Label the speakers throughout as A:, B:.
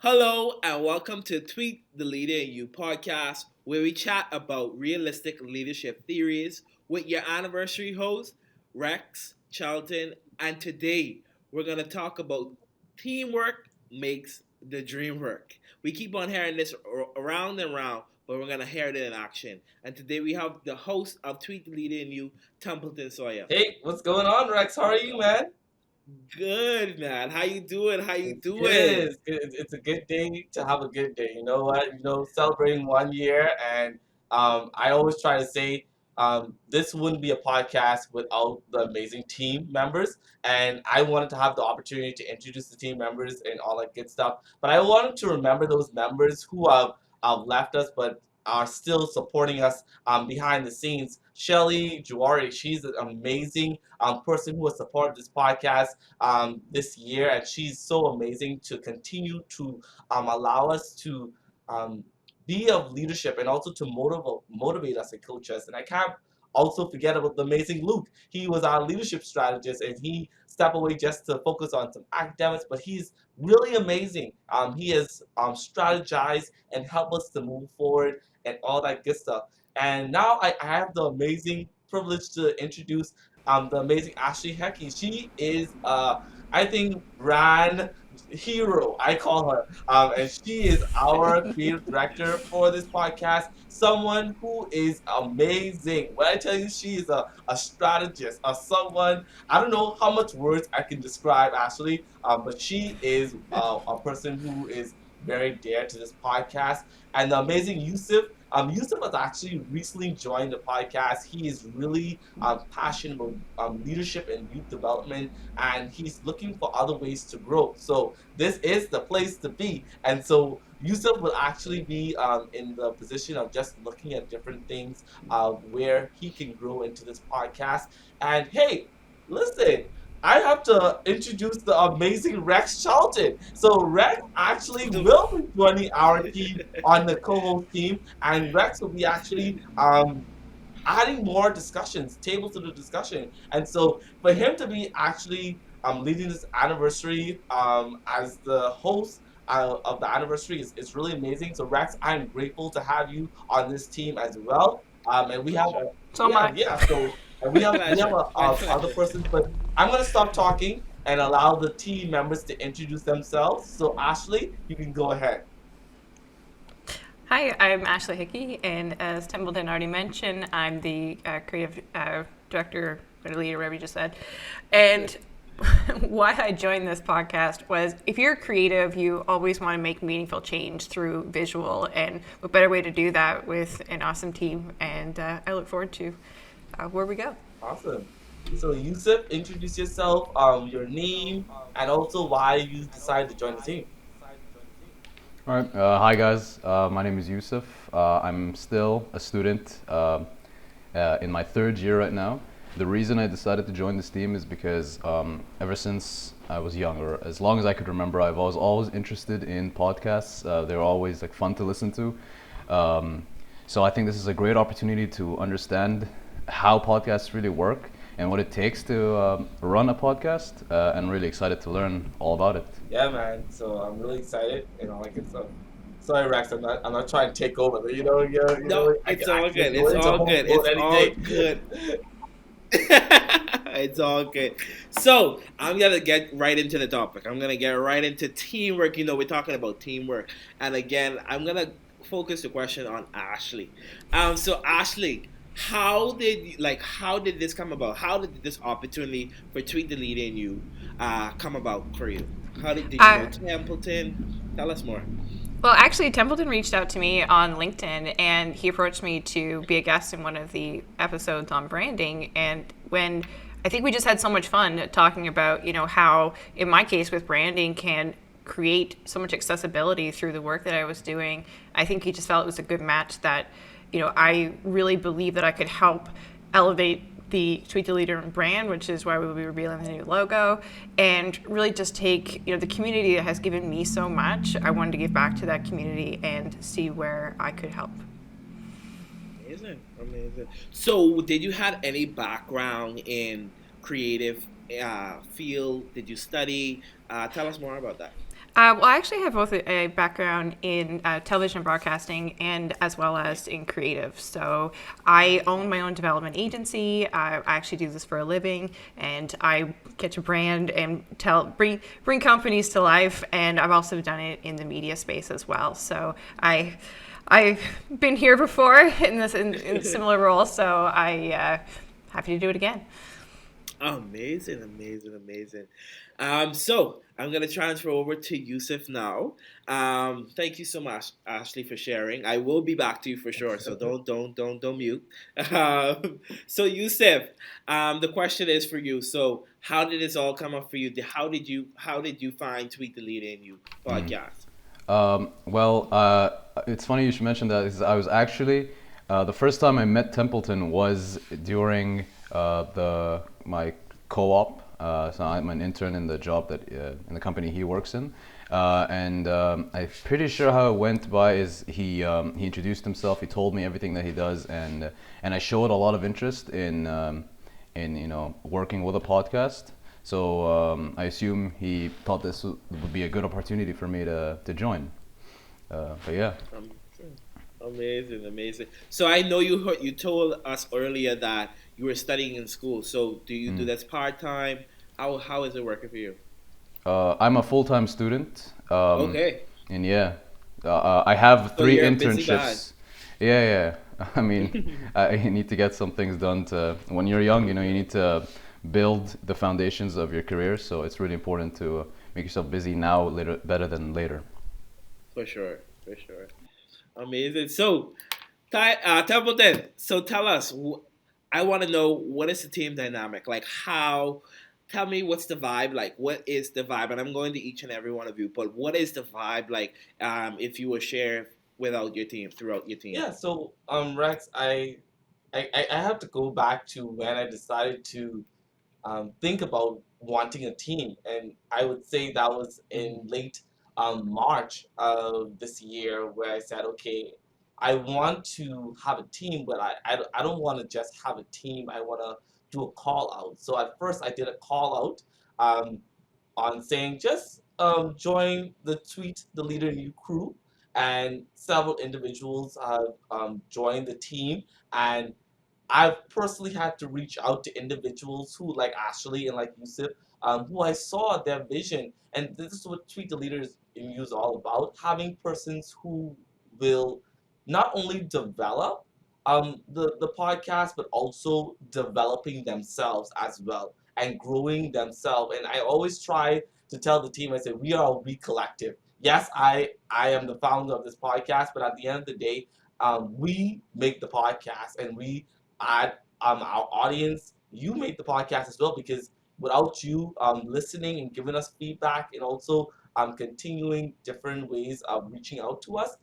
A: Hello and welcome to Tweet the Leader in You podcast, where we chat about realistic leadership theories with your anniversary host, Rex Charlton. And today we're going to talk about teamwork makes the dream work. We keep on hearing this around and around, but we're going to hear it in action. And today we have the host of Tweet the Leader in You, Templeton Sawyer.
B: Hey, what's going on, Rex? How are you, man?
A: Good, man. How you doing? How you
B: It's good.
A: doing?
B: It's good. It's a good day to have a good day. You know what? Celebrating 1 year, and I always try to say this wouldn't be a podcast without the amazing team members. And I wanted to have the opportunity to introduce the team members and all that good stuff. But I wanted to remember those members who have left us, but are still supporting us behind the scenes. Shelly Juari, she's an amazing person who has supported this podcast this year, and she's so amazing to continue to allow us to um, be of leadership and also to motivate us and coach us. And I can't also forget about the amazing Luke. He was our leadership strategist, and he stepped away just to focus on some academics, but he's really amazing. He has strategized and helped us to move forward and all that good stuff. And now I have the amazing privilege to introduce the amazing Ashley Hecky. She is, I think, brand hero. I call her, and she is our creative director for this podcast. Someone who is amazing. When I tell you, she is a strategist, someone. I don't know how much words I can describe Ashley, but she is a person who is very dear to this podcast. And the amazing Yusuf. Yusuf has actually recently joined the podcast. He is really passionate about leadership and youth development, and he's looking for other ways to grow. So this is the place to be. And so Yusuf will actually be in the position of just looking at different things where he can grow into this podcast. And hey, listen, I have to introduce the amazing Rex Charlton. So Rex actually will be joining our team on the co-host team, and Rex will be actually adding more discussions, tables to the discussion. And so for him to be actually leading this anniversary as the host of the anniversary is really amazing. So Rex, I'm grateful to have you on this team as well. And we have
C: So much.
B: yeah. So and we have
A: My
B: other
A: pleasure.
B: persons, but I'm gonna stop talking and allow the team members to introduce themselves. So Ashley, you can go ahead.
C: Hi, I'm Ashley Hickey, and as Templeton already mentioned, I'm the creative director, or leader, whatever you just said. And why I joined this podcast was if you're creative, you always want to make meaningful change through visual, and what better way to do that with an awesome team? And I look forward to where we go.
B: Awesome. So Yusuf, introduce yourself, your name, and also why you decided to join the team.
D: All right. Hi, guys. My name is Yusuf. I'm still a student in my third year right now. The reason I decided to join this team is because ever since I was young, or as long as I could remember, I was always interested in podcasts. They're always like fun to listen to. So I think this is a great opportunity to understand how podcasts really work and what it takes to run a podcast. And really excited to learn all about it.
B: Yeah, man. So I'm really excited and all that good stuff. Sorry, Rex. I'm not trying to take over. But
A: No,
B: I
A: it's
B: can
A: all
B: actually
A: good.
B: go
A: It's
B: into
A: all
B: home
A: good.
B: mode
A: It's
B: any
A: all
B: day.
A: good. It's all good. So I'm gonna get right into the topic. I'm gonna get right into teamwork. We're talking about teamwork, and again, I'm gonna focus the question on Ashley. So Ashley, how did this come about? How did this opportunity for Tweet the Leader in You come about for you? Did you know
C: I,
A: Templeton? Tell us more.
C: Well, actually, Templeton reached out to me on LinkedIn and he approached me to be a guest in one of the episodes on branding. And when I think we just had so much fun talking about, how, in my case, with branding can create so much accessibility through the work that I was doing. I think he just felt it was a good match that, I really believe that I could help elevate the Tweet the Leader brand, which is why we will be revealing the new logo, and really just take the community that has given me so much. I wanted to give back to that community and see where I could help.
A: Amazing, amazing. So, did you have any background in creative field? Did you study? Tell us more about that.
C: Well, I actually have both a background in television broadcasting and as well as in creative. So I own my own development agency. I actually do this for a living, and I get to brand and bring companies to life. And I've also done it in the media space as well. So I've been here before in similar roles. So I happy to do it again.
A: Amazing, amazing, amazing. So I'm gonna transfer over to Yusuf now. Thank you so much, Ashley, for sharing. I will be back to you for sure. So don't mute. So Yusuf, the question is for you. So how did this all come up for you? How did you find Tweet the Leader in You podcast?
D: It's funny you should mention that. I was actually the first time I met Templeton was during my co-op. So I'm an intern in the job that in the company he works in, and I'm pretty sure how it went by is he introduced himself. He told me everything that he does, and I showed a lot of interest in working with a podcast. So I assume he thought this would be a good opportunity for me to join. But yeah.
A: Amazing, amazing. So I know you told us earlier that you were studying in school. So do you do this part time? How is it working for you?
D: I'm a full-time student.
A: Okay.
D: And yeah, I have
A: So
D: 3
A: you're a busy
D: internships. Yeah. I mean, I need to get some things done when you're young, you need to build the foundations of your career. So it's really important to make yourself busy now, better than later.
A: For sure. Amazing. So, Templeton, so tell us, I want to know, what is the team dynamic? Like tell me what's the vibe like? What is the vibe? And I'm going to each and every one of you, but what is the vibe like if you will share throughout your team?
B: Yeah, so Rex, I have to go back to when I decided to think about wanting a team, and I would say that was in late March of this year, where I said, okay, I want to have a team, but I don't want to just have a team. I want to do a call out. So at first, I did a call out on saying just join the Tweet the Leader New crew, and several individuals have joined the team, and I've personally had to reach out to individuals who, like Ashley and like Yusuf, who I saw their vision. And this is what Tweet the Leaders in You is all about, having persons who will not only develop the podcast, but also developing themselves as well and growing themselves. And I always try to tell the team, I say, we are a we collective. Yes, I am the founder of this podcast, but at the end of the day, we make the podcast, and we add our audience. You make the podcast as well, because without you listening and giving us feedback, and also continuing different ways of reaching out to us,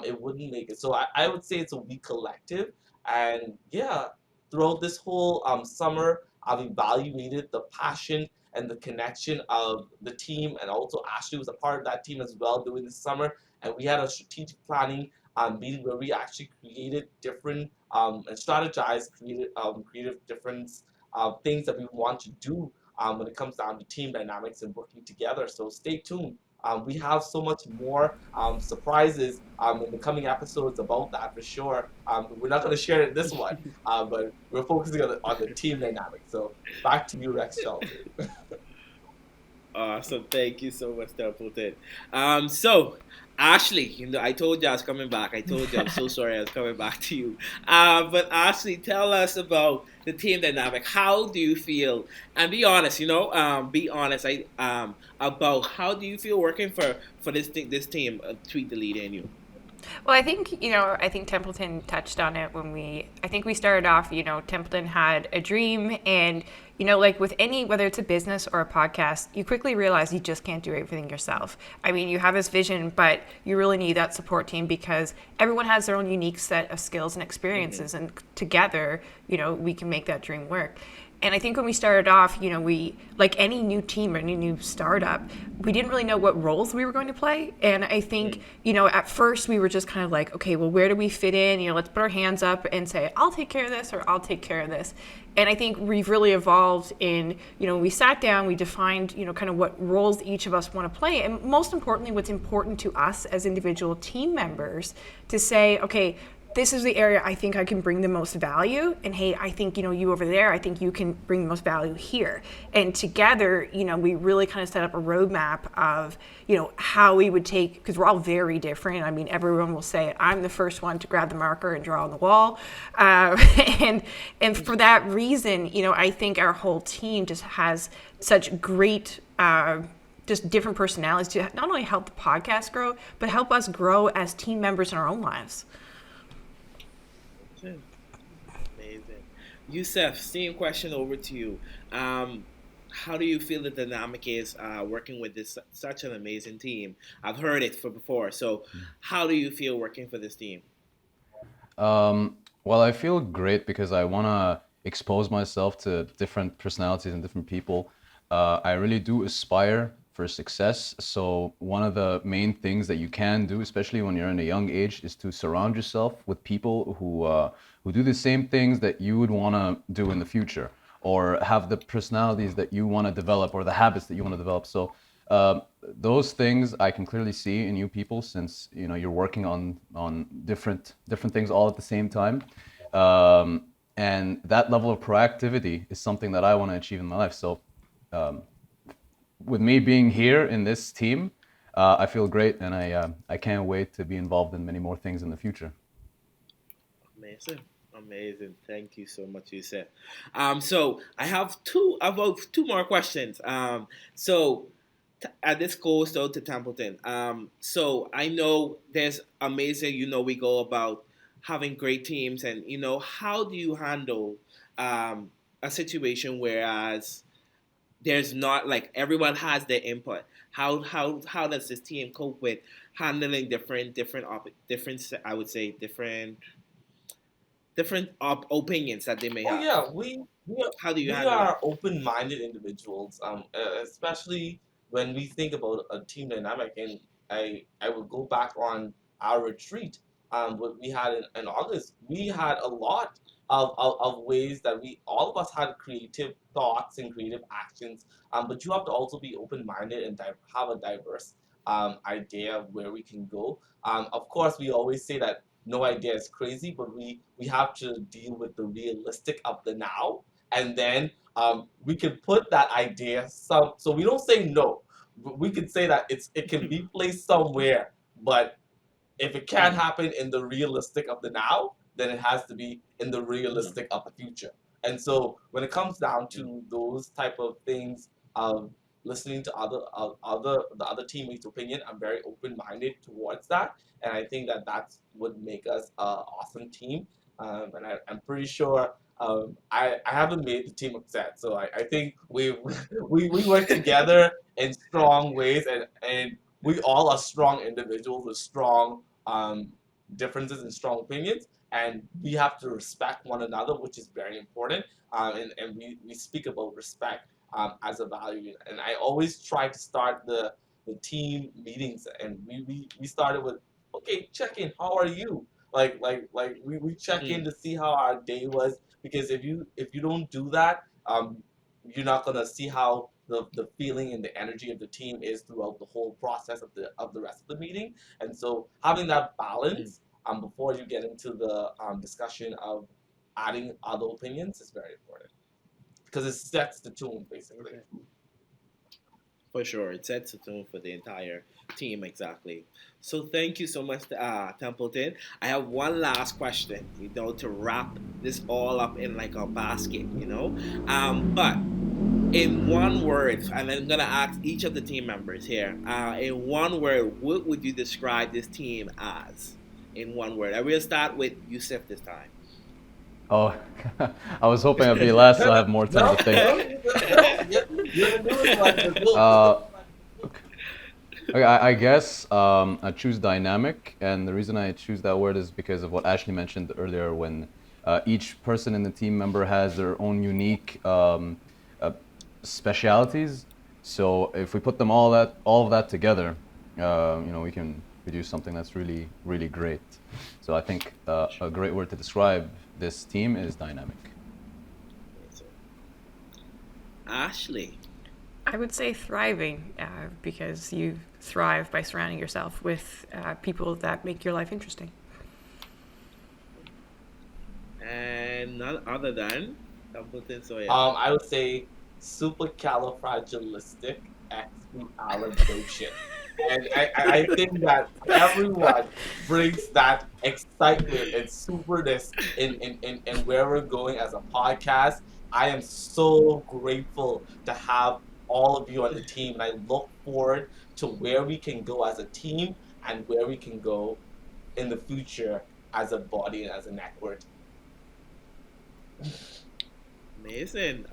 B: it wouldn't make it. So I would say it's a we collective. And yeah, throughout this whole summer, I've evaluated the passion and the connection of the team, and also Ashley was a part of that team as well during this summer. And we had a strategic planning meeting where we actually created different and strategized creative different things that we want to do when it comes down to team dynamics and working together. So stay tuned. We have so much more surprises in the coming episodes about that for sure. We're not going to share it in this one, but we're focusing on the team dynamics. So back to you, Rex Shelton.
A: Awesome. Thank you so much, Templeton. So, Ashley, I told you I was coming back. I told you I'm so sorry I was coming back to you. But Ashley, tell us about the team dynamic. How do you feel? And be honest, be honest. About how do you feel working for this team, Tweet the Leader in You?
C: Well, I think Templeton touched on it when I think we started off, Templeton had a dream, and, like with whether it's a business or a podcast, you quickly realize you just can't do everything yourself. I mean, you have this vision, but you really need that support team, because everyone has their own unique set of skills and experiences, and together, we can make that dream work. And I think when we started off, we, like any new team or any new startup, we didn't really know what roles we were going to play. And I think, at first we were just kind of like, okay, well, where do we fit in? Let's put our hands up and say, I'll take care of this or I'll take care of this. And I think we've really evolved in, we sat down, we defined, kind of what roles each of us want to play. And most importantly, what's important to us as individual team members to say, okay, this is the area I think I can bring the most value. And hey, I think, you over there, I think you can bring the most value here. And together, we really kind of set up a roadmap of, how we would take, because we're all very different. I mean, everyone will say, I'm the first one to grab the marker and draw on the wall. And for that reason, I think our whole team just has such great, just different personalities to not only help the podcast grow, but help us grow as team members in our own lives.
A: Amazing. Youssef, same question over to you. How do you feel the dynamic is working with this such an amazing team? I've heard it before. So how do you feel working for this team?
D: Well, I feel great because I want to expose myself to different personalities and different people. I really do aspire for success. So one of the main things that you can do, especially when you're in a young age, is to surround yourself with people who do the same things that you would want to do in the future, or have the personalities that you want to develop, or the habits that you want to develop. So those things I can clearly see in you people, since you're working on different things all at the same time. And that level of proactivity is something that I want to achieve in my life. So with me being here in this team, I feel great, and I can't wait to be involved in many more things in the future.
A: Amazing. Thank you so much, Youssef. So I have about two more questions. This goes though to Templeton. So I know there's amazing. We go about having great teams, and how do you handle a situation whereas there's not, like, everyone has their input? How does this team cope with handling different I would say different opinions that they may have?
B: Yeah, we
A: How do you
B: we
A: handle
B: are
A: it?
B: open-minded individuals, especially when we think about a team dynamic. And I will go back on our retreat, what we had in August. We had a lot of ways that all of us had creative thoughts and creative actions. But you have to also be open-minded and have a diverse idea of where we can go. Of course, we always say that no idea is crazy, but we have to deal with the realistic of the now, and then we can put that idea so we don't say no. We can say that it can be placed somewhere, but if it can't happen in the realistic of the now, then it has to be in the realistic of the future. And so when it comes down to those type of things, listening to the other teammates' opinion, I'm very open-minded towards that, and I think that that's what make us an awesome team. And I'm pretty sure I haven't made the team upset, so I think we work together in strong ways, and we all are strong individuals with strong differences and strong opinions, and we have to respect one another, which is very important. And we speak about respect as a value. And I always try to start the team meetings, and we started with, okay, check in, how are you? We check in to see how our day was, because if you don't do that, you're not gonna see how the feeling and the energy of the team is throughout the whole process of the rest of the meeting. And so having that balance before you get into the discussion of adding other opinions is very important, because it sets the tone basically.
A: For sure, it sets the tone for the entire team, exactly. So thank you so much, Templeton. I have one last question, to wrap this all up in like a basket. But in one word, and I'm gonna ask each of the team members here, in one word, what would you describe this team as? In one word, I will start with Youssef this time.
D: Oh, I was hoping I'd be last, so I have more time to think. Okay, I guess I choose dynamic, and the reason I choose that word is because of what Ashley mentioned earlier when Each person in the team member has their own unique specialities. So if we put them all of that together, we can produce something that's really, really great. So I think a great word to describe this team is dynamic.
A: Ashley.
C: I would say thriving, because you thrive by surrounding yourself with people that make your life interesting.
A: And none other than Templeton Sawyer.
B: I would say supercalifragilisticexpialidocious. And I think that everyone brings that excitement and superness in where we're going as a podcast. I am so grateful to have all of you on the team, and I look forward to where we can go as a team and where we can go in the future as a body and as a network.
A: Amazing.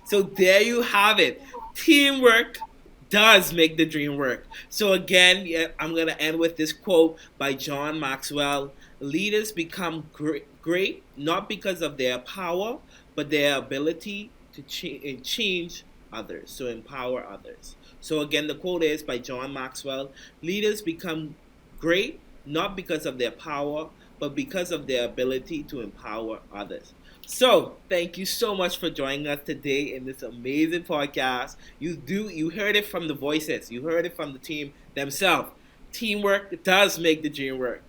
A: So there you have it. Teamwork does make the dream work. So again, I'm going to end with this quote by John Maxwell. Leaders become great not because of their power, but their ability to change others, so empower others. So again, the quote is by John Maxwell. Leaders become great not because of their power, but because of their ability to empower others. So, thank you so much for joining us today in this amazing podcast. You heard it from the voices. You heard it from the team themselves. Teamwork does make the dream work.